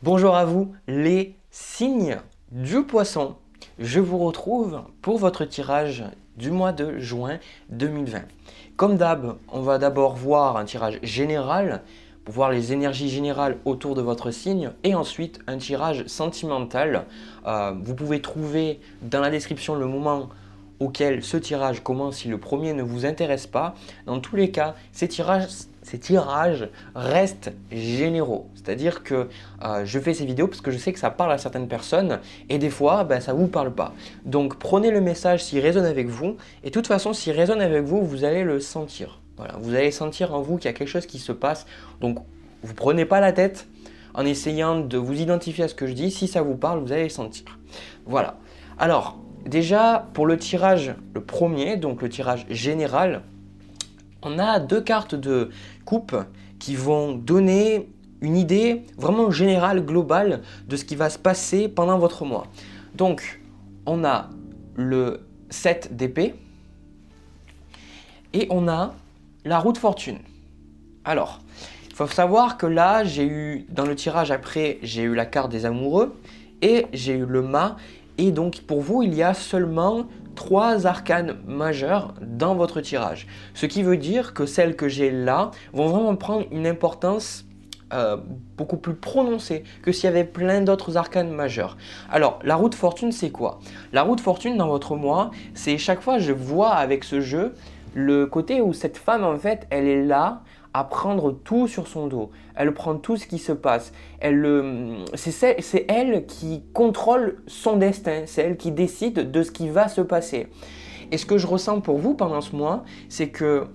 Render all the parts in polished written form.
Bonjour à vous les signes du poisson. Je vous retrouve pour votre tirage du mois de juin 2020. Comme d'hab, on va d'abord voir un tirage général pour voir les énergies générales autour de votre signe et ensuite un tirage sentimental. Vous pouvez trouver dans la description le moment auquel ce tirage commence si le premier ne vous intéresse pas. Dans tous les cas, ces tirages restent généraux. C'est-à-dire que je fais ces vidéos parce que je sais que ça parle à certaines personnes et des fois, ça ne vous parle pas. Donc prenez le message s'il résonne avec vous et de toute façon, s'il résonne avec vous, vous allez le sentir. Voilà, vous allez sentir en vous qu'il y a quelque chose qui se passe. Donc vous ne prenez pas la tête en essayant de vous identifier à ce que je dis. Si ça vous parle, vous allez le sentir. Voilà. Alors, déjà, pour le tirage, le premier, donc le tirage général, on a deux cartes de coupe qui vont donner une idée vraiment générale, globale de ce qui va se passer pendant votre mois. Donc, on a le 7 d'épée et on a la roue de fortune. Alors, il faut savoir que là, dans le tirage après, j'ai eu la carte des amoureux et j'ai eu le mât. Et donc, pour vous, il y a seulement 3 arcanes majeures dans votre tirage. Ce qui veut dire que celles que j'ai là vont vraiment prendre une importance beaucoup plus prononcée que s'il y avait plein d'autres arcanes majeures. Alors, la roue de fortune, c'est quoi? La roue de fortune dans votre mois, c'est chaque fois je vois avec ce jeu le côté où cette femme, en fait, elle est là à prendre tout sur son dos. Elle prend tout ce qui se passe. C'est elle qui contrôle son destin. C'est elle qui décide de ce qui va se passer. Et ce que je ressens pour vous pendant ce mois, c'est que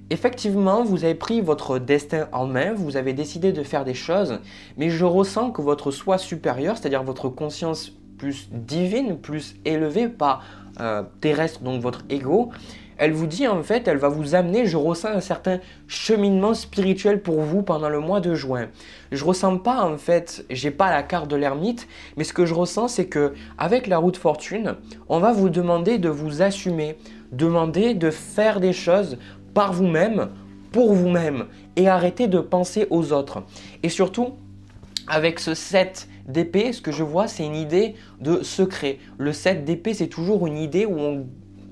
effectivement, vous avez pris votre destin en main, vous avez décidé de faire des choses, mais je ressens que votre soi supérieur, c'est-à-dire votre conscience plus divine, plus élevée, pas terrestre, donc votre ego, elle vous dit en fait, elle va vous amener, je ressens un certain cheminement spirituel pour vous pendant le mois de juin. Je ressens pas en fait, j'ai pas la carte de l'ermite, mais ce que je ressens c'est que avec la roue de fortune, on va vous demander de vous assumer, demander de faire des choses par vous-même, pour vous-même et arrêter de penser aux autres. Et surtout, avec ce 7 d'épée, ce que je vois c'est une idée de secret. Le 7 d'épée c'est toujours une idée où on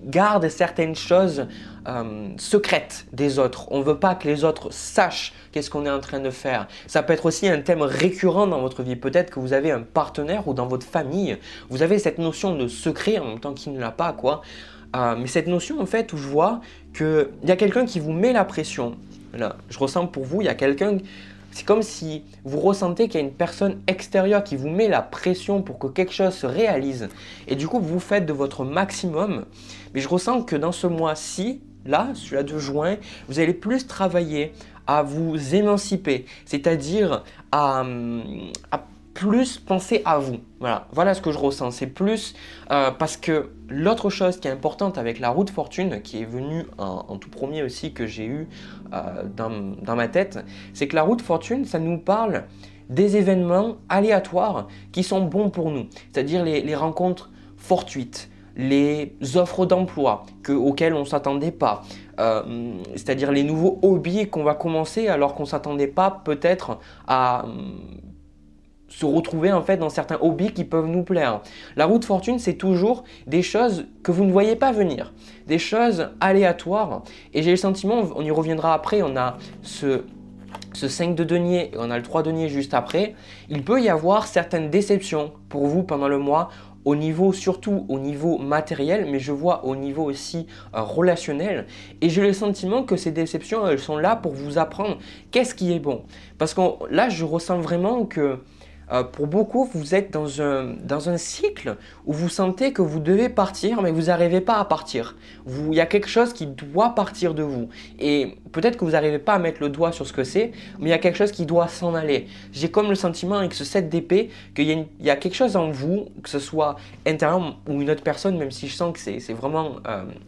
garde certaines choses secrètes des autres. On ne veut pas que les autres sachent qu'est-ce qu'on est en train de faire. Ça peut être aussi un thème récurrent dans votre vie. Peut-être que vous avez un partenaire ou dans votre famille, vous avez cette notion de secret en même temps qu'il ne l'a pas, quoi. Mais cette notion en fait où je vois qu'il y a quelqu'un qui vous met la pression. Là, je ressens pour vous, il y a quelqu'un. C'est comme si vous ressentez qu'il y a une personne extérieure qui vous met la pression pour que quelque chose se réalise. Et du coup, vous faites de votre maximum. Mais je ressens que dans ce mois-ci, là, celui-là de juin, vous allez plus travailler à vous émanciper. C'est-à-dire à plus penser à vous. Voilà ce que je ressens. C'est plus parce que l'autre chose qui est importante avec la roue de fortune, qui est venue en tout premier aussi que j'ai eu dans ma tête, c'est que la roue de fortune, ça nous parle des événements aléatoires qui sont bons pour nous. C'est-à-dire les rencontres fortuites, les offres d'emploi auxquelles on ne s'attendait pas, c'est-à-dire les nouveaux hobbies qu'on va commencer alors qu'on ne s'attendait pas peut-être à se retrouver en fait dans certains hobbies qui peuvent nous plaire. La roue de fortune, c'est toujours des choses que vous ne voyez pas venir, des choses aléatoires. Et j'ai le sentiment, on y reviendra après, on a ce 5 de denier et on a le 3 de denier juste après. Il peut y avoir certaines déceptions pour vous pendant le mois, surtout au niveau matériel, mais je vois au niveau aussi relationnel. Et j'ai le sentiment que ces déceptions, elles sont là pour vous apprendre qu'est-ce qui est bon. Parce que là, je ressens vraiment que pour beaucoup, vous êtes dans un cycle où vous sentez que vous devez partir, mais vous n'arrivez pas à partir. Il y a quelque chose qui doit partir de vous. Et peut-être que vous n'arrivez pas à mettre le doigt sur ce que c'est, mais il y a quelque chose qui doit s'en aller. J'ai comme le sentiment avec ce 7 d'épée qu'il y a quelque chose en vous, que ce soit intérieur ou une autre personne, même si je sens que c'est vraiment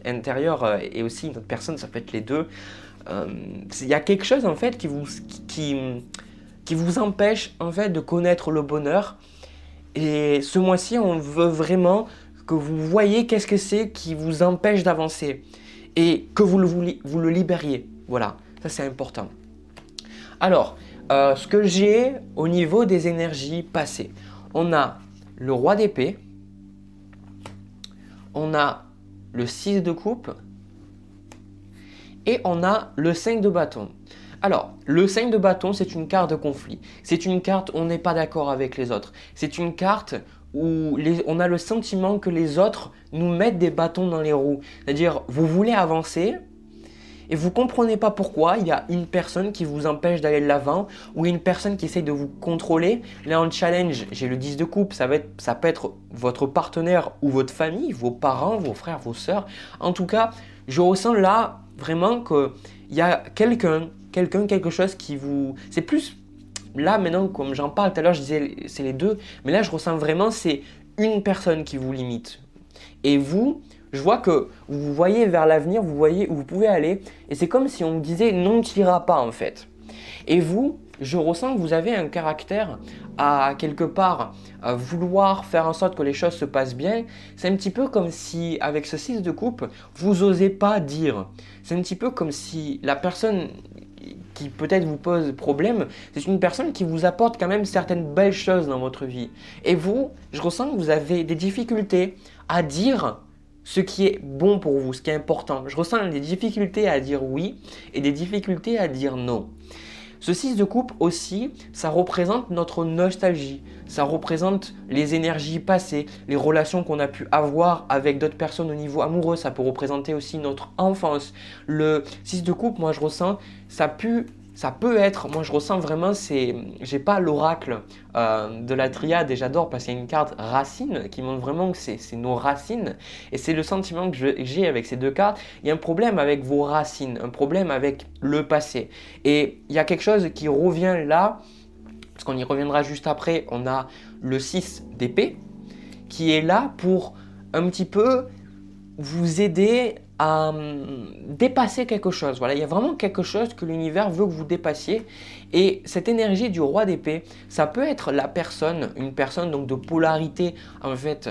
intérieur et aussi une autre personne, ça peut être les deux. Il y a quelque chose en fait qui vous empêche en fait de connaître le bonheur. Et ce mois-ci, on veut vraiment que vous voyez qu'est-ce que c'est qui vous empêche d'avancer et que vous le libériez. Voilà, ça c'est important. Alors, ce que j'ai au niveau des énergies passées. On a le roi d'épée, on a le 6 de coupe et on a le 5 de bâton. Alors, le 5 de bâton, c'est une carte de conflit. C'est une carte où on n'est pas d'accord avec les autres. C'est une carte où on a le sentiment que les autres nous mettent des bâtons dans les roues. C'est-à-dire, vous voulez avancer et vous ne comprenez pas pourquoi. Il y a une personne qui vous empêche d'aller de l'avant ou une personne qui essaie de vous contrôler. Là, en challenge, j'ai le 10 de coupe. Ça peut être votre partenaire ou votre famille, vos parents, vos frères, vos sœurs. En tout cas, je ressens là vraiment qu'il y a quelque chose qui vous… C'est plus… Là, maintenant, comme j'en parle tout à l'heure, je disais c'est les deux. Mais là, je ressens vraiment c'est une personne qui vous limite. Et vous, je vois que vous voyez vers l'avenir, vous voyez où vous pouvez aller. Et c'est comme si on vous disait non, tu n'iras pas en fait. Et vous, je ressens que vous avez un caractère à quelque part à vouloir faire en sorte que les choses se passent bien. C'est un petit peu comme si avec ce 6 de coupe, vous n'osez pas dire. C'est un petit peu comme si la personne qui peut-être vous pose problème, c'est une personne qui vous apporte quand même certaines belles choses dans votre vie. Et vous, je ressens que vous avez des difficultés à dire ce qui est bon pour vous, ce qui est important. Je ressens des difficultés à dire oui et des difficultés à dire non. Ce 6 de coupe aussi, ça représente notre nostalgie, ça représente les énergies passées, les relations qu'on a pu avoir avec d'autres personnes au niveau amoureux, ça peut représenter aussi notre enfance. Le 6 de coupe, moi je ressens, ça peut être, moi je ressens vraiment, j'ai pas l'oracle de la triade et j'adore parce qu'il y a une carte racine qui montre vraiment que c'est nos racines et c'est le sentiment que j'ai avec ces deux cartes. Il y a un problème avec vos racines, un problème avec le passé et il y a quelque chose qui revient là, parce qu'on y reviendra juste après, on a le 6 d'épée qui est là pour un petit peu vous aider à dépasser quelque chose. Voilà, il y a vraiment quelque chose que l'univers veut que vous dépassiez. Et cette énergie du roi d'épée, ça peut être une personne donc de polarité en fait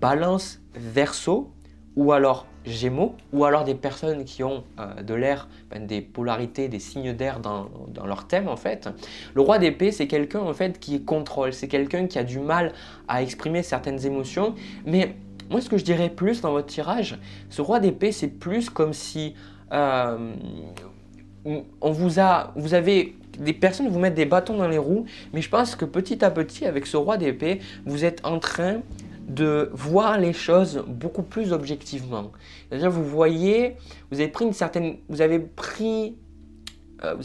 balance verseau ou alors gémeaux ou alors des personnes qui ont de l'air, des polarités, des signes d'air dans leur thème en fait. Le roi d'épée, c'est quelqu'un en fait qui contrôle, c'est quelqu'un qui a du mal à exprimer certaines émotions, mais moi, ce que je dirais plus dans votre tirage, ce roi d'épée, c'est plus comme si vous avez des personnes vous mettent des bâtons dans les roues, mais je pense que petit à petit, avec ce roi d'épée, vous êtes en train de voir les choses beaucoup plus objectivement. C'est-à-dire, vous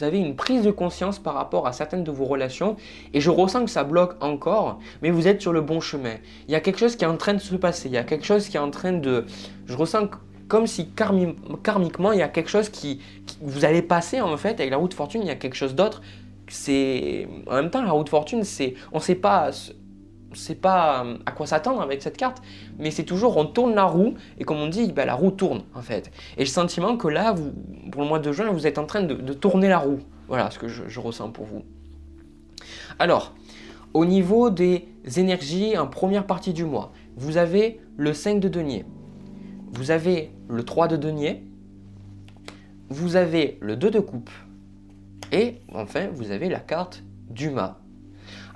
avez une prise de conscience par rapport à certaines de vos relations et je ressens que ça bloque encore, mais vous êtes sur le bon chemin. Il y a quelque chose qui est en train de se passer, il y a quelque chose qui est en train de… Je ressens comme si karmiquement, il y a quelque chose qui vous allez passer en fait. Avec la roue de fortune, il y a quelque chose d'autre. En même temps, la roue de fortune, on ne sait pas à quoi s'attendre avec cette carte, mais c'est toujours on tourne la roue et comme on dit, la roue tourne en fait. Et j'ai le sentiment que là, pour le mois de juin, vous êtes en train de tourner la roue. Voilà ce que je ressens pour vous. Alors, au niveau des énergies en première partie du mois, vous avez le 5 de denier, vous avez le 3 de denier, vous avez le 2 de coupe et enfin vous avez la carte du mât.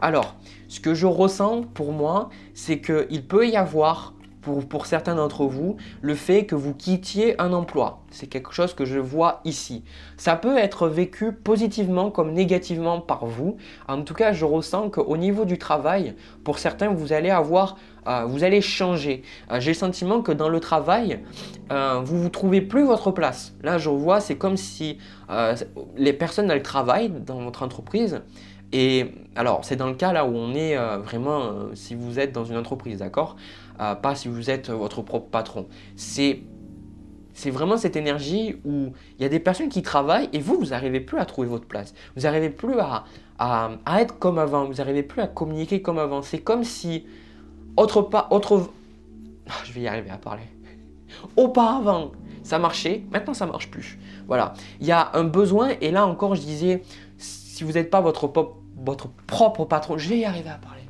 Alors, ce que je ressens pour moi, c'est qu'il peut y avoir, pour certains d'entre vous, le fait que vous quittiez un emploi. C'est quelque chose que je vois ici. Ça peut être vécu positivement comme négativement par vous. En tout cas, je ressens qu'au niveau du travail, pour certains, vous allez changer. J'ai le sentiment que dans le travail, vous ne trouvez plus votre place. Là, je vois, c'est comme si les personnes, elles travaillent dans votre entreprise. Et alors, c'est dans le cas là où on est vraiment, si vous êtes dans une entreprise, d'accord, pas si vous êtes votre propre patron. C'est vraiment cette énergie où il y a des personnes qui travaillent et vous n'arrivez plus à trouver votre place. Vous n'arrivez plus à être comme avant, vous n'arrivez plus à communiquer comme avant. C'est comme si, je vais y arriver à parler. Auparavant, ça marchait, maintenant ça ne marche plus. Voilà, il y a un besoin et là encore, je disais, si vous n'êtes pas votre propre patron, je vais y arriver à parler.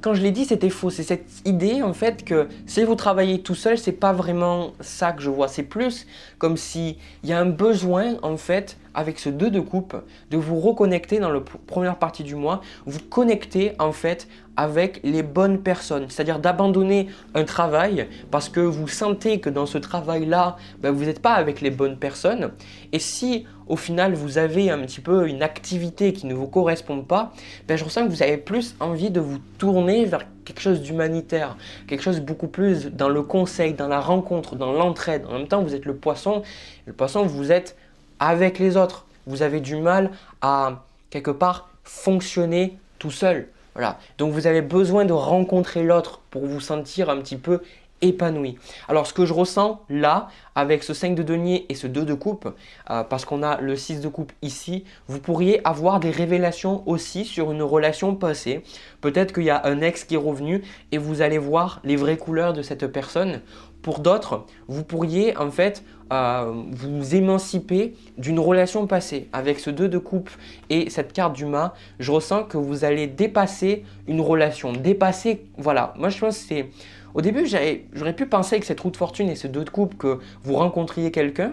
quand je l'ai dit, c'était faux. C'est cette idée en fait que si vous travaillez tout seul, c'est pas vraiment ça que je vois. C'est plus comme si il y a un besoin en fait avec ce 2 de coupe de vous reconnecter dans la première partie du mois, vous connecter en fait avec les bonnes personnes, c'est-à-dire d'abandonner un travail parce que vous sentez que dans ce travail-là, vous n'êtes pas avec les bonnes personnes. Et si au final vous avez un petit peu une activité qui ne vous correspond pas, je ressens que vous avez plus envie de vous tourner vers quelque chose d'humanitaire, quelque chose beaucoup plus dans le conseil, dans la rencontre, dans l'entraide. En même temps, vous êtes le poisson. Le poisson, vous êtes avec les autres. Vous avez du mal à, quelque part, fonctionner tout seul. Voilà. Donc, vous avez besoin de rencontrer l'autre pour vous sentir un petit peu épanoui. Alors, ce que je ressens là, avec ce 5 de denier et ce 2 de coupe, parce qu'on a le 6 de coupe ici, vous pourriez avoir des révélations aussi sur une relation passée. Peut-être qu'il y a un ex qui est revenu et vous allez voir les vraies couleurs de cette personne. Pour d'autres, vous pourriez en fait vous émanciper d'une relation passée. Avec ce 2 de coupe et cette carte du mât, je ressens que vous allez dépasser une relation. Dépasser, voilà. Moi, je pense que c'est… Au début, j'aurais pu penser avec cette roue de fortune et ce 2 de coupe que vous rencontriez quelqu'un.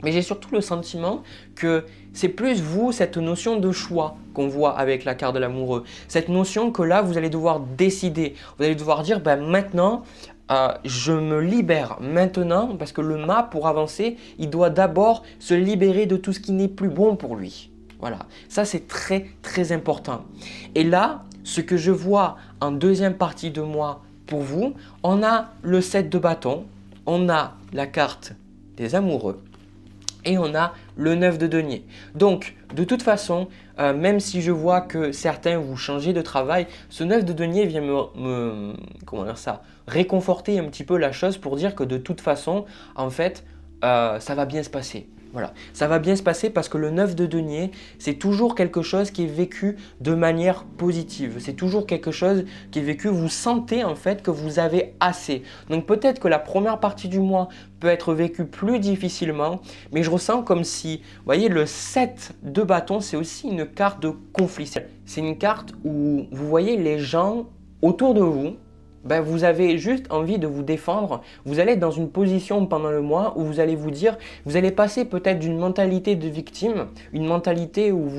Mais j'ai surtout le sentiment que c'est plus vous, cette notion de choix qu'on voit avec la carte de l'amoureux. Cette notion que là, vous allez devoir décider. Vous allez devoir dire, maintenant… je me libère maintenant parce que le mât, pour avancer, il doit d'abord se libérer de tout ce qui n'est plus bon pour lui. Voilà, ça c'est très très important. Et là, ce que je vois en deuxième partie de mois pour vous, on a le 7 de bâton, on a la carte des amoureux et on a le 9 de denier. Donc, de toute façon, même si je vois que certains vous changez de travail, ce 9 de denier vient réconforter un petit peu la chose pour dire que de toute façon, en fait, ça va bien se passer. Voilà, ça va bien se passer parce que le 9 de denier, c'est toujours quelque chose qui est vécu de manière positive. C'est toujours quelque chose qui est vécu, vous sentez en fait que vous avez assez. Donc peut-être que la première partie du mois peut être vécue plus difficilement, mais je ressens comme si, vous voyez, le 7 de bâton, c'est aussi une carte de conflit. C'est une carte où vous voyez les gens autour de vous. Vous avez juste envie de vous défendre. Vous allez être dans une position pendant le mois où vous allez vous dire, vous allez passer peut-être d'une mentalité de victime, une mentalité où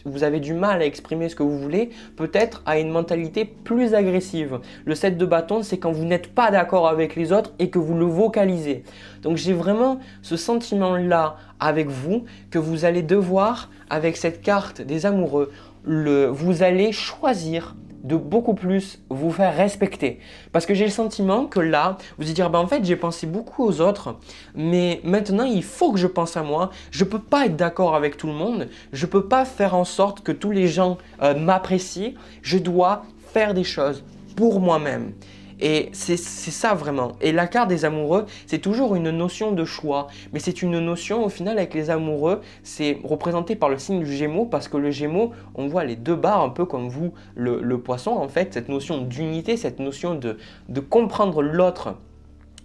vous avez du mal à exprimer ce que vous voulez, peut-être à une mentalité plus agressive. Le 7 de bâton, c'est quand vous n'êtes pas d'accord avec les autres et que vous le vocalisez. Donc j'ai vraiment ce sentiment-là avec vous que vous allez devoir, avec cette carte des amoureux, vous allez choisir de beaucoup plus vous faire respecter. Parce que j'ai le sentiment que là, vous allez dire, en fait, j'ai pensé beaucoup aux autres, mais maintenant, il faut que je pense à moi. Je ne peux pas être d'accord avec tout le monde. Je ne peux pas faire en sorte que tous les gens m'apprécient. Je dois faire des choses pour moi-même. Et c'est ça vraiment. Et la carte des amoureux, c'est toujours une notion de choix. Mais c'est une notion, au final, avec les amoureux, c'est représenté par le signe du Gémeaux parce que le Gémeaux, on voit les deux barres un peu comme vous, le poisson, en fait, cette notion d'unité, cette notion de comprendre l'autre,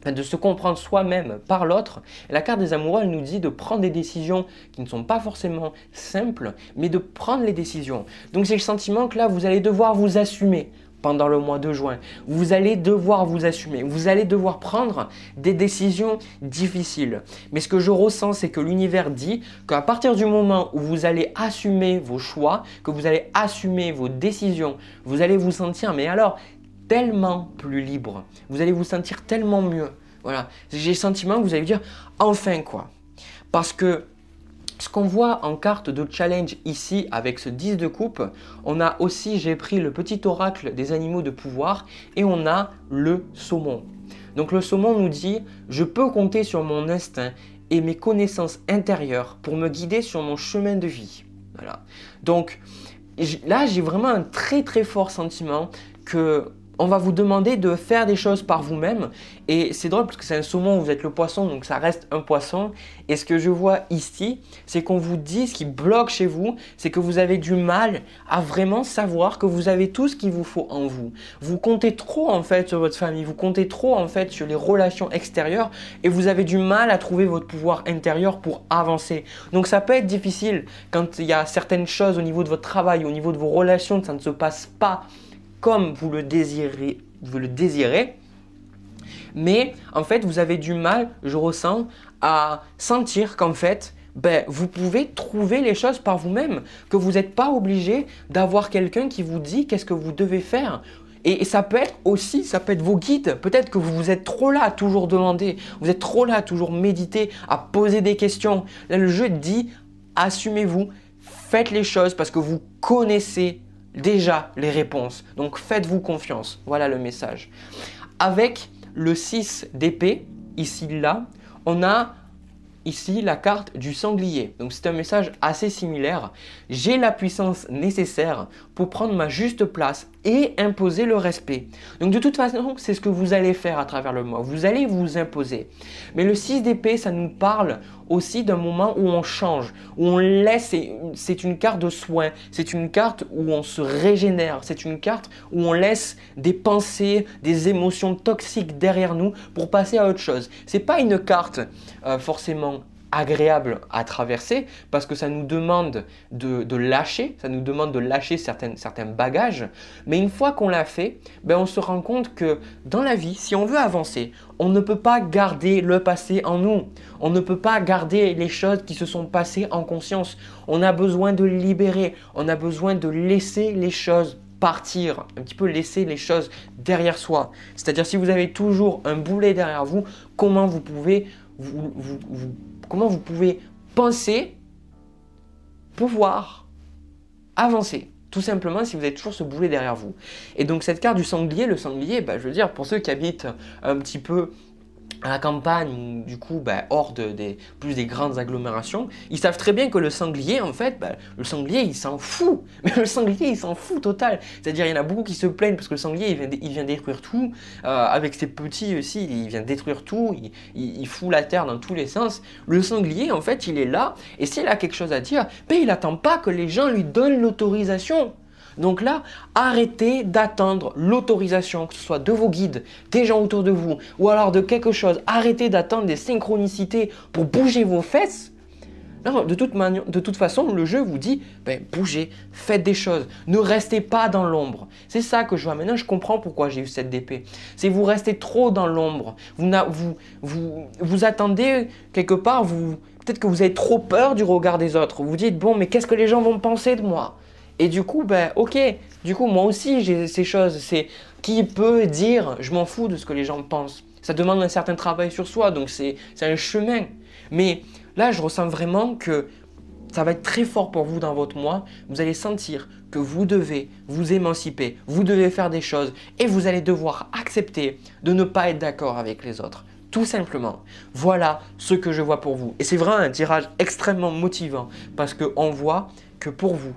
de se comprendre soi-même par l'autre. Et la carte des amoureux, elle nous dit de prendre des décisions qui ne sont pas forcément simples, mais de prendre les décisions. Donc j'ai le sentiment que là, vous allez devoir vous assumer pendant le mois de juin. Vous allez devoir vous assumer. Vous allez devoir prendre des décisions difficiles. Mais ce que je ressens, c'est que l'univers dit qu'à partir du moment où vous allez assumer vos choix, que vous allez assumer vos décisions, vous allez vous sentir, mais alors, tellement plus libre. Vous allez vous sentir tellement mieux. Voilà. J'ai le sentiment que vous allez dire, enfin quoi. Parce que ce qu'on voit en carte de challenge ici avec ce 10 de coupe, on a aussi, j'ai pris le petit oracle des animaux de pouvoir et on a le saumon. Donc le saumon nous dit, je peux compter sur mon instinct et mes connaissances intérieures pour me guider sur mon chemin de vie. Voilà. Donc là, j'ai vraiment un très très fort sentiment que on va vous demander de faire des choses par vous-même et c'est drôle parce que c'est un saumon, vous êtes le poisson donc ça reste un poisson et ce que je vois ici c'est qu'on vous dit ce qui bloque chez vous, c'est que vous avez du mal à vraiment savoir que vous avez tout ce qu'il vous faut en vous. Vous comptez trop en fait sur votre famille, vous comptez trop en fait sur les relations extérieures et vous avez du mal à trouver votre pouvoir intérieur pour avancer. Donc ça peut être difficile quand il y a certaines choses au niveau de votre travail, au niveau de vos relations, ça ne se passe pas comme vous le désirez. Mais en fait, vous avez du mal, je ressens, à sentir qu'en fait, vous pouvez trouver les choses par vous-même, que vous n'êtes pas obligé d'avoir quelqu'un qui vous dit qu'est-ce que vous devez faire. Et ça peut être aussi, ça peut être vos guides. Peut-être que vous êtes trop là à toujours demander, vous êtes trop là à toujours méditer, à poser des questions. Là, le jeu dit, assumez-vous, faites les choses parce que vous connaissez déjà les réponses. Donc, faites-vous confiance. Voilà le message. Avec le 6 d'épée, ici, là, on a ici la carte du sanglier. Donc c'est un message assez similaire. J'ai la puissance nécessaire pour prendre ma juste place et imposer le respect. Donc de toute façon, c'est ce que vous allez faire à travers le mois. Vous allez vous imposer. Mais le 6 d'épée, ça nous parle aussi d'un moment où on change, où on laisse, c'est une carte de soin, c'est une carte où on se régénère, c'est une carte où on laisse des pensées, des émotions toxiques derrière nous pour passer à autre chose. C'est pas une carte forcément agréable à traverser parce que ça nous demande de lâcher, ça nous demande de lâcher certains bagages. Mais une fois qu'on l'a fait, on se rend compte que dans la vie, si on veut avancer, on ne peut pas garder le passé en nous. On ne peut pas garder les choses qui se sont passées en conscience. On a besoin de libérer, on a besoin de laisser les choses partir, un petit peu laisser les choses derrière soi. C'est-à-dire si vous avez toujours un boulet derrière vous, comment vous pouvez penser pouvoir avancer? Tout simplement si vous avez toujours ce boulet derrière vous. Et donc cette carte du sanglier, le sanglier, je veux dire pour ceux qui habitent un petit peu à la campagne, du coup, hors plus des grandes agglomérations, ils savent très bien que le sanglier, en fait, le sanglier, il s'en fout. Mais le sanglier, il s'en fout total. C'est-à-dire, il y en a beaucoup qui se plaignent parce que le sanglier, il vient détruire tout. Avec ses petits aussi, il vient détruire tout. Il fout la terre dans tous les sens. Le sanglier, en fait, il est là. Et s'il a quelque chose à dire, il n'attend pas que les gens lui donnent l'autorisation. Donc là, arrêtez d'attendre l'autorisation, que ce soit de vos guides, des gens autour de vous ou alors de quelque chose. Arrêtez d'attendre des synchronicités pour bouger vos fesses. Non, de toute façon, le jeu vous dit, bougez, faites des choses, ne restez pas dans l'ombre. C'est ça que je vois. Maintenant, je comprends pourquoi j'ai eu cette d'épée. C'est vous restez trop dans l'ombre. Vous attendez quelque part, peut-être que vous avez trop peur du regard des autres. Vous vous dites, bon, mais qu'est-ce que les gens vont penser de moi ? Et du coup, ok, du coup, moi aussi, j'ai ces choses. C'est qui peut dire, je m'en fous de ce que les gens pensent. Ça demande un certain travail sur soi, donc c'est un chemin. Mais là, je ressens vraiment que ça va être très fort pour vous dans votre mois. Vous allez sentir que vous devez vous émanciper, vous devez faire des choses et vous allez devoir accepter de ne pas être d'accord avec les autres. Tout simplement. Voilà ce que je vois pour vous. Et c'est vraiment un tirage extrêmement motivant parce qu'on voit que pour vous,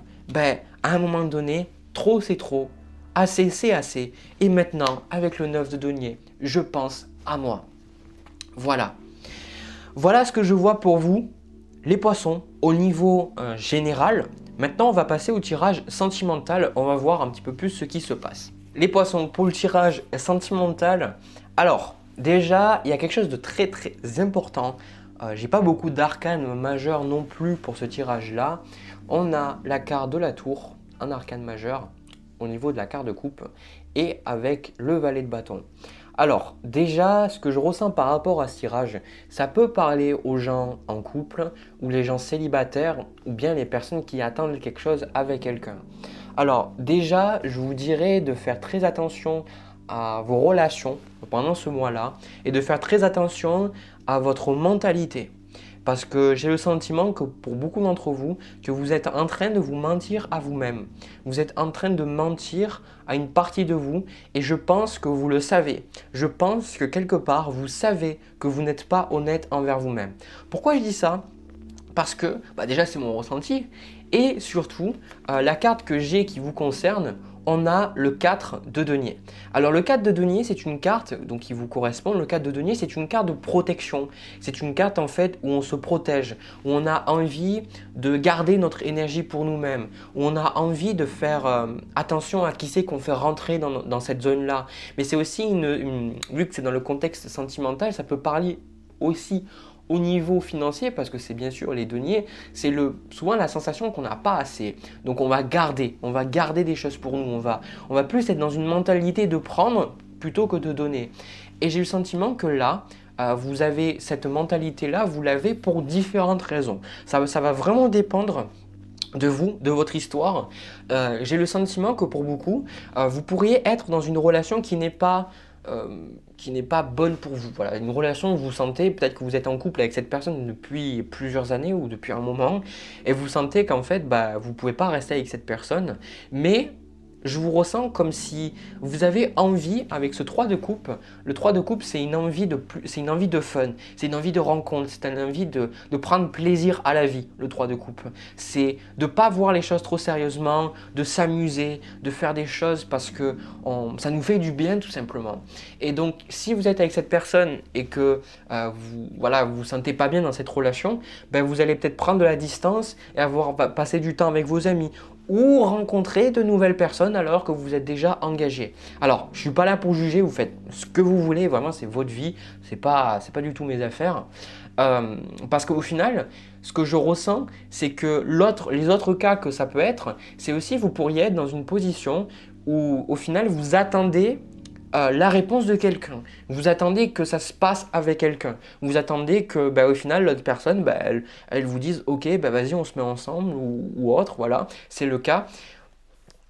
à un moment donné, trop c'est trop, assez c'est assez. Et maintenant, avec le 9 de denier, je pense à moi. Voilà. Voilà ce que je vois pour vous, les poissons, au niveau général. Maintenant, on va passer au tirage sentimental. On va voir un petit peu plus ce qui se passe. Les poissons, pour le tirage sentimental, alors, déjà, il y a quelque chose de très très important. J'ai pas beaucoup d'arcanes majeurs non plus pour ce tirage-là. On a la carte de la tour, un arcane majeur au niveau de la carte de coupe et avec le valet de bâton. Alors déjà, ce que je ressens par rapport à ce tirage, ça peut parler aux gens en couple ou les gens célibataires ou bien les personnes qui attendent quelque chose avec quelqu'un. Alors déjà, je vous dirais de faire très attention à vos relations pendant ce mois-là et de faire très attention à votre mentalité. Parce que j'ai le sentiment que pour beaucoup d'entre vous, que vous êtes en train de vous mentir à vous-même. Vous êtes en train de mentir à une partie de vous et je pense que vous le savez. Je pense que quelque part, vous savez que vous n'êtes pas honnête envers vous-même. Pourquoi je dis ça ? Parce que déjà, c'est mon ressenti. Et surtout, la carte que j'ai qui vous concerne, on a le 4 de denier. Alors le 4 de denier, c'est une carte donc, qui vous correspond. Le 4 de denier, c'est une carte de protection. C'est une carte en fait où on se protège, où on a envie de garder notre énergie pour nous-mêmes, où on a envie de faire attention à qui c'est qu'on fait rentrer dans cette zone-là. Mais c'est aussi, vu que c'est dans le contexte sentimental, ça peut parler aussi au niveau financier, parce que c'est bien sûr les deniers, c'est souvent la sensation qu'on n'a pas assez. Donc on va garder des choses pour nous, on va plus être dans une mentalité de prendre plutôt que de donner. Et j'ai le sentiment que là, vous avez cette mentalité-là, vous l'avez pour différentes raisons. Ça va vraiment dépendre de vous, de votre histoire. J'ai le sentiment que pour beaucoup, vous pourriez être dans une relation qui n'est pas bonne pour vous. Voilà, une relation où vous sentez, peut-être que vous êtes en couple avec cette personne depuis plusieurs années ou depuis un moment, et vous sentez qu'en fait, vous ne pouvez pas rester avec cette personne, mais je vous ressens comme si vous avez envie, avec ce 3 de coupe, le 3 de coupe c'est une envie de fun, c'est une envie de rencontre, c'est une envie de prendre plaisir à la vie, le 3 de coupe. C'est de ne pas voir les choses trop sérieusement, de s'amuser, de faire des choses parce que ça nous fait du bien tout simplement. Et donc si vous êtes avec cette personne et que vous sentez pas bien dans cette relation, vous allez peut-être prendre de la distance et passer du temps avec vos amis, ou rencontrer de nouvelles personnes alors que vous êtes déjà engagé. Alors, je ne suis pas là pour juger, vous faites ce que vous voulez, vraiment c'est votre vie, c'est pas du tout mes affaires. Parce qu'au final, ce que je ressens, c'est que les autres cas que ça peut être, c'est aussi vous pourriez être dans une position où au final vous attendez la réponse de quelqu'un. Vous attendez que ça se passe avec quelqu'un. Vous attendez que au final l'autre personne elle vous dise ok vas-y on se met ensemble ou autre, voilà, c'est le cas.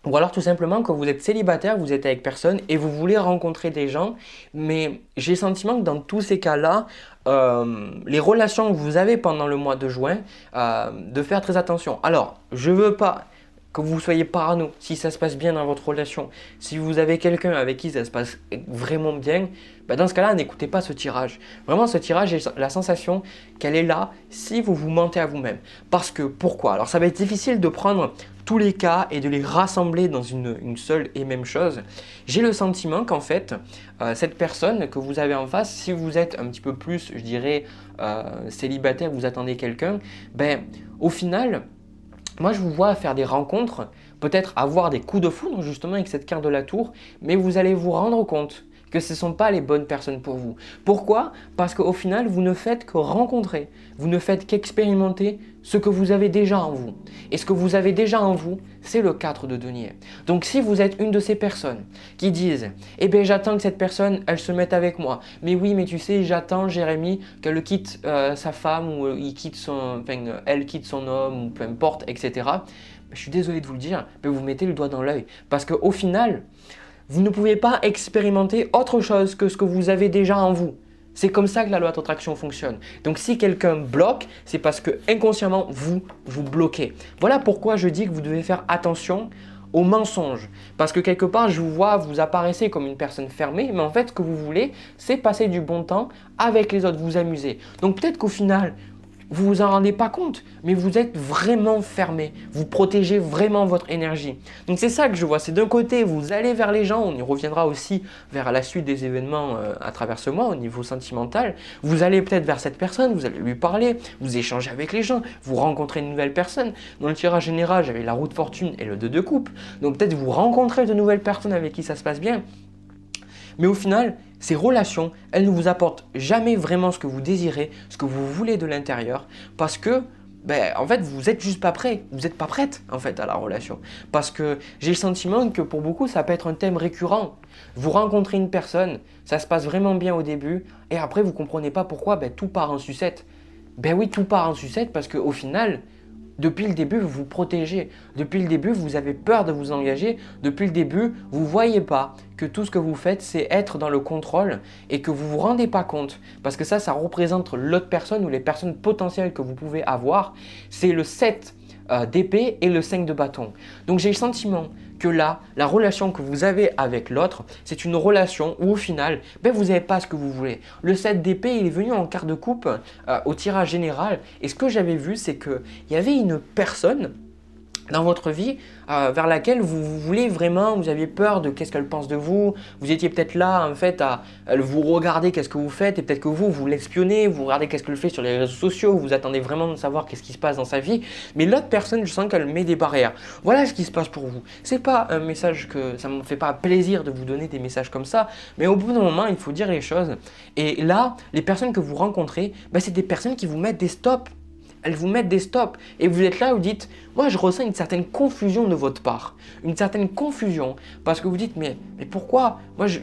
Ou alors tout simplement que vous êtes célibataire, vous êtes avec personne et vous voulez rencontrer des gens, mais j'ai le sentiment que dans tous ces cas-là, les relations que vous avez pendant le mois de juin, de faire très attention. Alors, je veux pas que vous soyez parano si ça se passe bien dans votre relation. Si vous avez quelqu'un avec qui ça se passe vraiment bien, dans ce cas-là, n'écoutez pas ce tirage. Vraiment, ce tirage, j'ai la sensation qu'elle est là si vous vous mentez à vous-même. Parce que, pourquoi? Alors, ça va être difficile de prendre tous les cas et de les rassembler dans une seule et même chose. J'ai le sentiment qu'en fait, cette personne que vous avez en face, si vous êtes un petit peu plus, je dirais, célibataire, vous attendez quelqu'un, au final, moi, je vous vois faire des rencontres, peut-être avoir des coups de foudre justement avec cette carte de la tour, mais vous allez vous rendre compte que ce ne sont pas les bonnes personnes pour vous. Pourquoi? Parce qu'au final, vous ne faites que rencontrer, vous ne faites qu'expérimenter ce que vous avez déjà en vous. Et ce que vous avez déjà en vous, c'est le 4 de denier. Donc si vous êtes une de ces personnes qui disent « Eh bien j'attends que cette personne, elle se mette avec moi. Mais oui, mais tu sais, j'attends Jérémy qu'elle quitte sa femme ou elle quitte son homme ou peu importe, etc. » Je suis désolé de vous le dire, mais vous mettez le doigt dans l'œil. Parce qu'au final, vous ne pouvez pas expérimenter autre chose que ce que vous avez déjà en vous. C'est comme ça que la loi d'attraction fonctionne. Donc si quelqu'un bloque, c'est parce que inconsciemment, vous bloquez. Voilà pourquoi je dis que vous devez faire attention aux mensonges. Parce que quelque part, je vous vois, vous apparaissez comme une personne fermée, mais en fait, ce que vous voulez, c'est passer du bon temps avec les autres, vous amuser. Donc peut-être qu'au final, vous vous en rendez pas compte, mais vous êtes vraiment fermé. Vous protégez vraiment votre énergie. Donc c'est ça que je vois. C'est d'un côté, vous allez vers les gens. On y reviendra aussi vers la suite des événements à travers ce mois au niveau sentimental. Vous allez peut-être vers cette personne, vous allez lui parler, vous échangez avec les gens, vous rencontrez une nouvelle personne. Dans le tirage général, j'avais la roue de fortune et le 2 de coupe. Donc peut-être vous rencontrez de nouvelles personnes avec qui ça se passe bien. Mais au final, ces relations, elles ne vous apportent jamais vraiment ce que vous désirez, ce que vous voulez de l'intérieur, parce que, en fait, vous n'êtes juste pas prêt, vous n'êtes pas prête en fait à la relation. Parce que j'ai le sentiment que pour beaucoup, ça peut être un thème récurrent. Vous rencontrez une personne, ça se passe vraiment bien au début, et après vous ne comprenez pas pourquoi tout part en sucette. Oui, tout part en sucette parce qu'au final, depuis le début, vous vous protégez. Depuis le début, vous avez peur de vous engager. Depuis le début, vous ne voyez pas que tout ce que vous faites, c'est être dans le contrôle et que vous ne vous rendez pas compte. Parce que ça représente l'autre personne ou les personnes potentielles que vous pouvez avoir. C'est le 7 d'épée et le 5 de bâton. Donc j'ai le sentiment que là, la relation que vous avez avec l'autre, c'est une relation où au final, vous n'avez pas ce que vous voulez. Le 7 d'épée, il est venu en quart de coupe au tirage général. Et ce que j'avais vu, c'est qu'il y avait une personne dans votre vie vers laquelle vous voulez vraiment, vous aviez peur de qu'est-ce qu'elle pense de vous, vous étiez peut-être là en fait à vous regarder qu'est-ce que vous faites et peut-être que vous l'espionnez, vous regardez qu'est-ce qu'elle fait sur les réseaux sociaux, vous attendez vraiment de savoir qu'est-ce qui se passe dans sa vie, mais l'autre personne, je sens qu'elle met des barrières. Voilà ce qui se passe pour vous. C'est pas un message que ça me fait pas plaisir de vous donner des messages comme ça, mais au bout d'un moment, il faut dire les choses. Et là, les personnes que vous rencontrez, c'est des personnes qui vous mettent des stops. Elles vous mettent des stops et vous êtes là, vous dites, moi je ressens une certaine confusion de votre part, une certaine confusion parce que vous dites, mais pourquoi?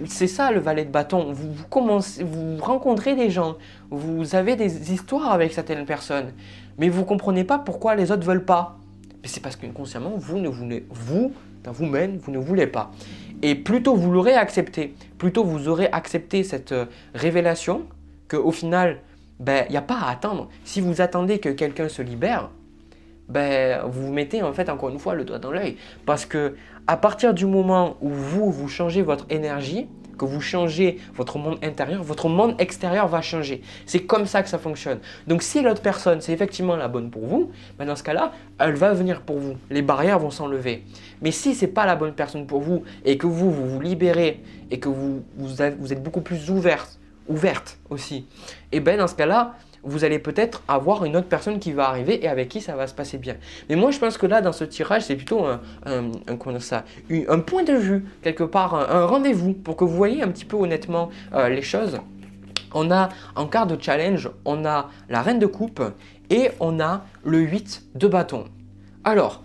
C'est ça le valet de bâton, vous rencontrez des gens, vous avez des histoires avec certaines personnes, mais vous ne comprenez pas pourquoi les autres ne veulent pas. Mais c'est parce qu'inconsciemment, dans vous-même, vous ne voulez pas. Et plutôt vous l'aurez accepté, plutôt vous aurez accepté cette révélation qu'au final, il n'y a pas à attendre. Si vous attendez que quelqu'un se libère, vous vous mettez en fait encore une fois le doigt dans l'œil. Parce que à partir du moment où vous changez votre énergie, que vous changez votre monde intérieur, votre monde extérieur va changer. C'est comme ça que ça fonctionne. Donc si l'autre personne, c'est effectivement la bonne pour vous, dans ce cas-là, elle va venir pour vous. Les barrières vont s'enlever. Mais si ce n'est pas la bonne personne pour vous et que vous libérez et que vous êtes beaucoup plus ouverte aussi, et dans ce cas-là, vous allez peut-être avoir une autre personne qui va arriver et avec qui ça va se passer bien. Mais moi, je pense que là, dans ce tirage, c'est plutôt un point de vue, quelque part, un rendez-vous pour que vous voyez un petit peu honnêtement les choses. On a en carte de challenge, on a la reine de coupe et on a le 8 de bâton. Alors,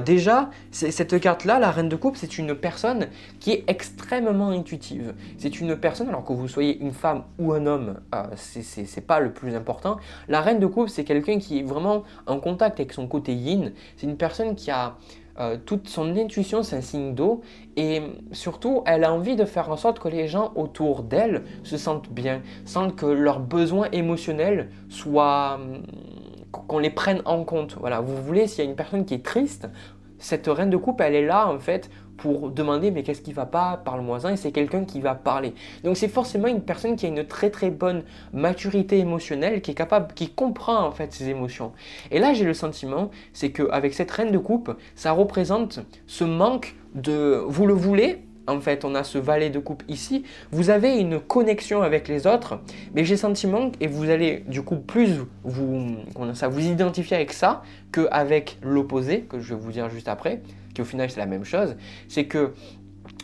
déjà, cette carte-là, la reine de coupe, c'est une personne qui est extrêmement intuitive. C'est une personne, alors que vous soyez une femme ou un homme, c'est pas le plus important. La reine de coupe, c'est quelqu'un qui est vraiment en contact avec son côté yin. C'est une personne qui a toute son intuition, c'est un signe d'eau. Et surtout, elle a envie de faire en sorte que les gens autour d'elle se sentent bien, sentent que leurs besoins émotionnels soient... qu'on les prenne en compte. Voilà, vous voulez, s'il y a une personne qui est triste, cette reine de coupe, elle est là en fait pour demander mais qu'est-ce qui ne va pas, parle-moi-en, et c'est quelqu'un qui va parler. Donc c'est forcément une personne qui a une très très bonne maturité émotionnelle, qui est capable, qui comprend en fait ses émotions. Et là j'ai le sentiment, c'est qu'avec cette reine de coupe, ça représente ce manque de, vous le voulez, en fait, on a ce valet de coupe ici. Vous avez une connexion avec les autres, mais j'ai le sentiment, et vous allez du coup plus vous identifier avec ça qu'avec l'opposé, que je vais vous dire juste après, qui au final c'est la même chose, c'est que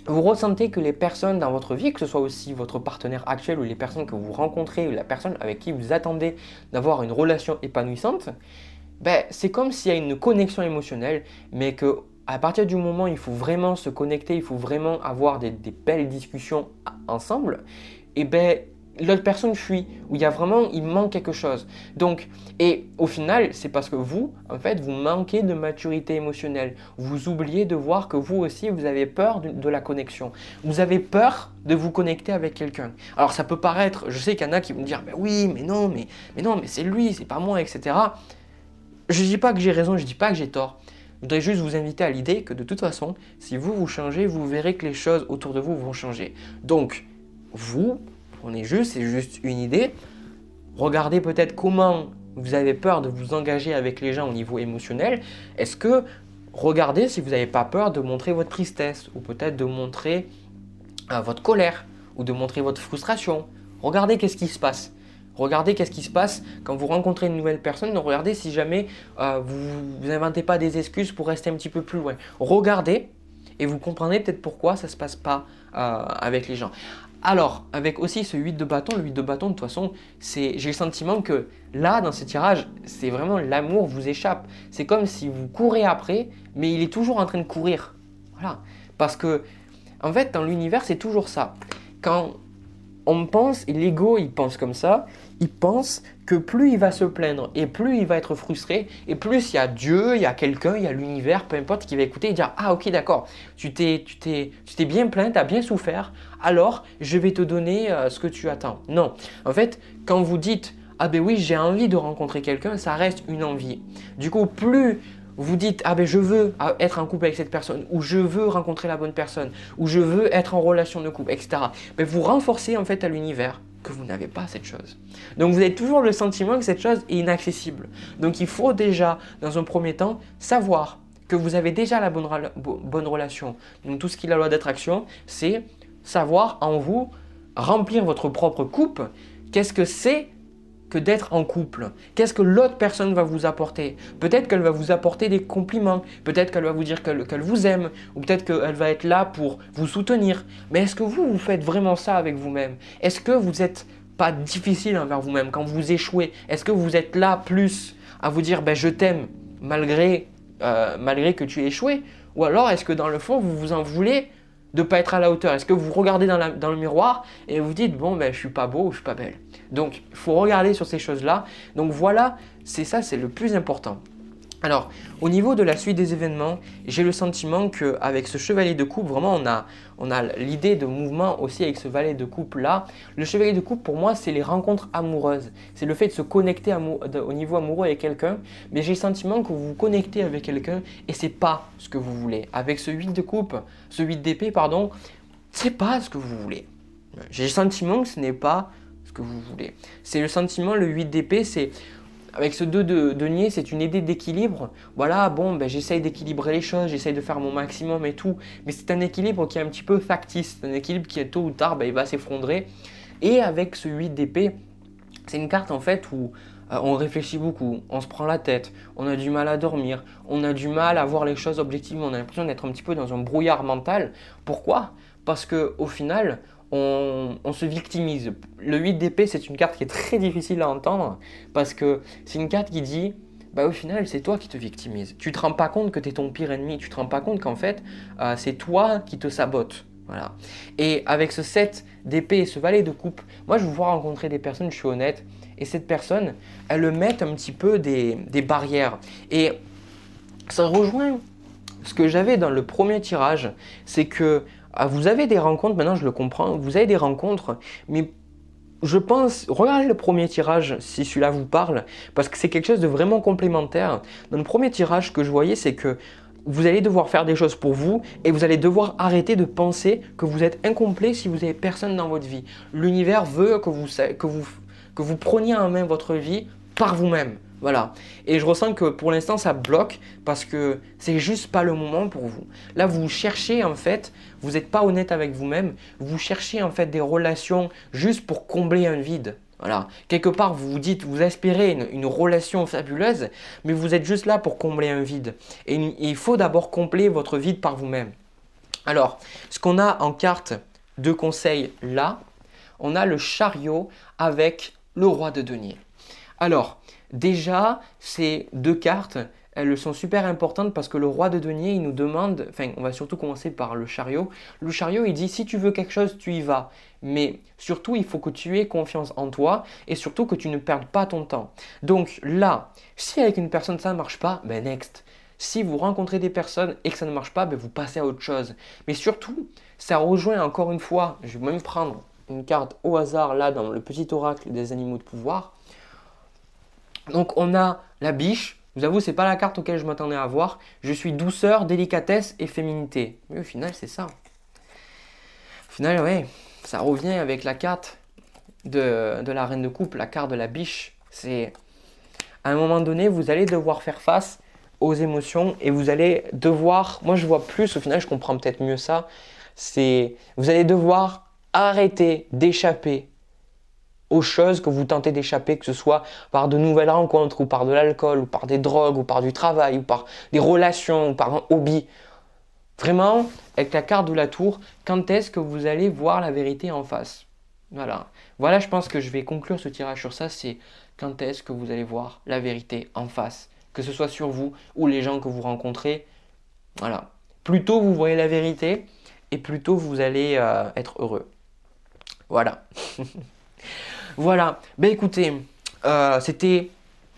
vous ressentez que les personnes dans votre vie, que ce soit aussi votre partenaire actuel ou les personnes que vous rencontrez ou la personne avec qui vous attendez d'avoir une relation épanouissante, c'est comme s'il y a une connexion émotionnelle, mais que à partir du moment où il faut vraiment se connecter, il faut vraiment avoir des belles discussions ensemble, et l'autre personne fuit, où il manque quelque chose. Donc, et au final, c'est parce que vous, en fait, vous manquez de maturité émotionnelle. Vous oubliez de voir que vous aussi, vous avez peur de la connexion. Vous avez peur de vous connecter avec quelqu'un. Alors, ça peut paraître, je sais qu'il y en a qui vont me dire, oui, mais non, mais c'est lui, c'est pas moi, etc. Je ne dis pas que j'ai raison, je ne dis pas que j'ai tort. Je voudrais juste vous inviter à l'idée que de toute façon, si vous changez, vous verrez que les choses autour de vous vont changer. Donc, c'est juste une idée. Regardez peut-être comment vous avez peur de vous engager avec les gens au niveau émotionnel. Regardez si vous n'avez pas peur de montrer votre tristesse ou peut-être de montrer votre colère ou de montrer votre frustration. Regardez qu'est-ce qui se passe. Regardez qu'est-ce qui se passe quand vous rencontrez une nouvelle personne. Regardez si jamais vous n'inventez pas des excuses pour rester un petit peu plus loin. Regardez et vous comprendrez peut-être pourquoi ça ne se passe pas avec les gens. Alors, avec aussi ce 8 de bâton, le 8 de bâton, de toute façon, j'ai le sentiment que là, dans ce tirage, c'est vraiment l'amour vous échappe. C'est comme si vous courez après, mais il est toujours en train de courir. Voilà. Parce que, en fait, dans l'univers, c'est toujours ça. Quand on pense, et l'ego, il pense comme ça, il pense que plus il va se plaindre et plus il va être frustré et plus il y a Dieu, il y a quelqu'un, il y a l'univers, peu importe, qui va écouter et dire « Ah ok d'accord, tu t'es bien plaint, tu as bien souffert, alors je vais te donner ce que tu attends. » Non, en fait, quand vous dites « Ah ben oui, j'ai envie de rencontrer quelqu'un », ça reste une envie. Du coup, plus vous dites « Ah ben je veux être en couple avec cette personne » ou « Je veux rencontrer la bonne personne » ou « Je veux être en relation de couple », etc. Ben, vous renforcez en fait à l'univers que vous n'avez pas cette chose. Donc vous avez toujours le sentiment que cette chose est inaccessible. Donc il faut déjà, dans un premier temps, savoir que vous avez déjà la bonne relation. Donc tout ce qui est la loi d'attraction, c'est savoir en vous remplir votre propre coupe. Qu'est-ce que c'est que d'être en couple? Qu'est-ce que l'autre personne va vous apporter? Peut-être qu'elle va vous apporter des compliments, peut-être qu'elle va vous dire qu'elle vous aime, ou peut-être qu'elle va être là pour vous soutenir. Mais est-ce que vous faites vraiment ça avec vous-même? Est-ce que vous n'êtes pas difficile envers vous-même quand vous échouez? Est-ce que vous êtes là plus à vous dire je t'aime malgré que tu aies échoué? Ou alors est-ce que dans le fond vous vous en voulez de ne pas être à la hauteur? Est-ce que vous regardez dans le miroir et vous dites bon je suis pas beau ou je suis pas belle? Donc il faut regarder sur ces choses-là. Donc voilà, c'est le plus important. Alors, au niveau de la suite des événements, j'ai le sentiment qu'avec ce chevalier de coupe, vraiment on a l'idée de mouvement aussi avec ce valet de coupe là. Le chevalier de coupe pour moi c'est les rencontres amoureuses. C'est le fait de se connecter au niveau amoureux avec quelqu'un. Mais j'ai le sentiment que vous vous connectez avec quelqu'un et c'est pas ce que vous voulez. Avec ce 8 de coupe, ce 8 d'épée pardon, c'est pas ce que vous voulez. J'ai le sentiment que ce n'est pas ce que vous voulez. C'est le sentiment, le 8 d'épée, c'est... Avec ce 2 de denier, c'est une idée d'équilibre. Voilà, j'essaye d'équilibrer les choses, j'essaye de faire mon maximum et tout. Mais c'est un équilibre qui est un petit peu factice. C'est un équilibre qui, tôt ou tard, il va s'effondrer. Et avec ce 8 d'épée, c'est une carte en fait où on réfléchit beaucoup, on se prend la tête, on a du mal à dormir, on a du mal à voir les choses objectivement. On a l'impression d'être un petit peu dans un brouillard mental. Pourquoi? Parce qu'au final, on se victimise. Le 8 d'épée, c'est une carte qui est très difficile à entendre parce que c'est une carte qui dit au final, c'est toi qui te victimises. Tu ne te rends pas compte que tu es ton pire ennemi. Tu ne te rends pas compte qu'en fait, c'est toi qui te sabotes. Voilà. Et avec ce 7 d'épée et ce valet de coupe, moi, je vous vois rencontrer des personnes, je suis honnête, et cette personne, elle le met un petit peu des barrières. Et ça rejoint ce que j'avais dans le premier tirage, c'est que vous avez des rencontres, maintenant je le comprends, vous avez des rencontres, mais je pense, regardez le premier tirage si celui-là vous parle, parce que c'est quelque chose de vraiment complémentaire. Dans le premier tirage, ce que je voyais, c'est que vous allez devoir faire des choses pour vous et vous allez devoir arrêter de penser que vous êtes incomplet si vous n'avez personne dans votre vie. L'univers veut que vous preniez en main votre vie par vous-même. Voilà. Et je ressens que pour l'instant, ça bloque parce que c'est juste pas le moment pour vous. Là, vous cherchez en fait, vous n'êtes pas honnête avec vous-même, vous cherchez en fait des relations juste pour combler un vide. Voilà. Quelque part, vous vous dites, vous espérez une relation fabuleuse, mais vous êtes juste là pour combler un vide. Et il faut d'abord combler votre vide par vous-même. Alors, ce qu'on a en carte de conseil là, on a le chariot avec le roi de denier. Alors, déjà, ces deux cartes, elles sont super importantes parce que le roi de denier, il nous demande, on va surtout commencer par le chariot. Le chariot, il dit, si tu veux quelque chose, tu y vas. Mais surtout, il faut que tu aies confiance en toi et surtout que tu ne perdes pas ton temps. Donc là, si avec une personne ça ne marche pas, next. Si vous rencontrez des personnes et que ça ne marche pas, vous passez à autre chose. Mais surtout, ça rejoint encore une fois, je vais même prendre une carte au hasard là dans le petit oracle des animaux de pouvoir. Donc on a la biche, je vous avoue c'est pas la carte auquel je m'attendais à voir. Je suis douceur, délicatesse et féminité. Mais au final c'est ça. Au final ouais, ça revient avec la carte de la reine de coupe, la carte de la biche. C'est à un moment donné vous allez devoir faire face aux émotions et vous allez devoir, moi je vois plus, au final je comprends peut-être mieux ça, c'est vous allez devoir arrêter d'échapper aux choses que vous tentez d'échapper, que ce soit par de nouvelles rencontres, ou par de l'alcool, ou par des drogues, ou par du travail, ou par des relations, ou par un hobby. Vraiment, avec la carte de la tour, quand est-ce que vous allez voir la vérité en face? Voilà, je pense que je vais conclure ce tirage sur ça, c'est quand est-ce que vous allez voir la vérité en face, que ce soit sur vous ou les gens que vous rencontrez. Voilà. Plus tôt vous voyez la vérité, et plus tôt vous allez être heureux. Voilà. Voilà, écoutez, c'était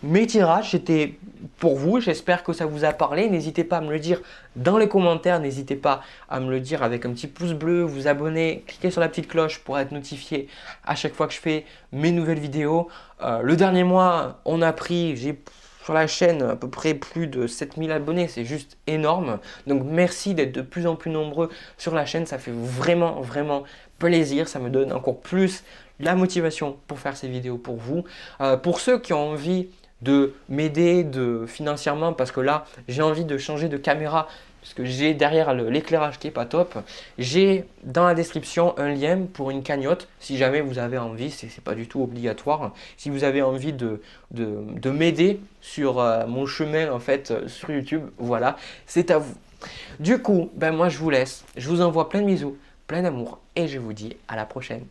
mes tirages, c'était pour vous, j'espère que ça vous a parlé. N'hésitez pas à me le dire dans les commentaires, n'hésitez pas à me le dire avec un petit pouce bleu, vous abonner, cliquez sur la petite cloche pour être notifié à chaque fois que je fais mes nouvelles vidéos. Le dernier mois, j'ai sur la chaîne à peu près plus de 7000 abonnés, c'est juste énorme. Donc merci d'être de plus en plus nombreux sur la chaîne, ça fait vraiment, vraiment plaisir, ça me donne encore plus la motivation pour faire ces vidéos pour vous. Pour ceux qui ont envie de m'aider financièrement parce que là, j'ai envie de changer de caméra parce que j'ai derrière l'éclairage qui n'est pas top, j'ai dans la description un lien pour une cagnotte si jamais vous avez envie, ce n'est pas du tout obligatoire. Si vous avez envie de m'aider sur mon chemin en fait sur YouTube, voilà, c'est à vous. Du coup, ben moi je vous laisse, je vous envoie plein de bisous, plein d'amour et je vous dis à la prochaine.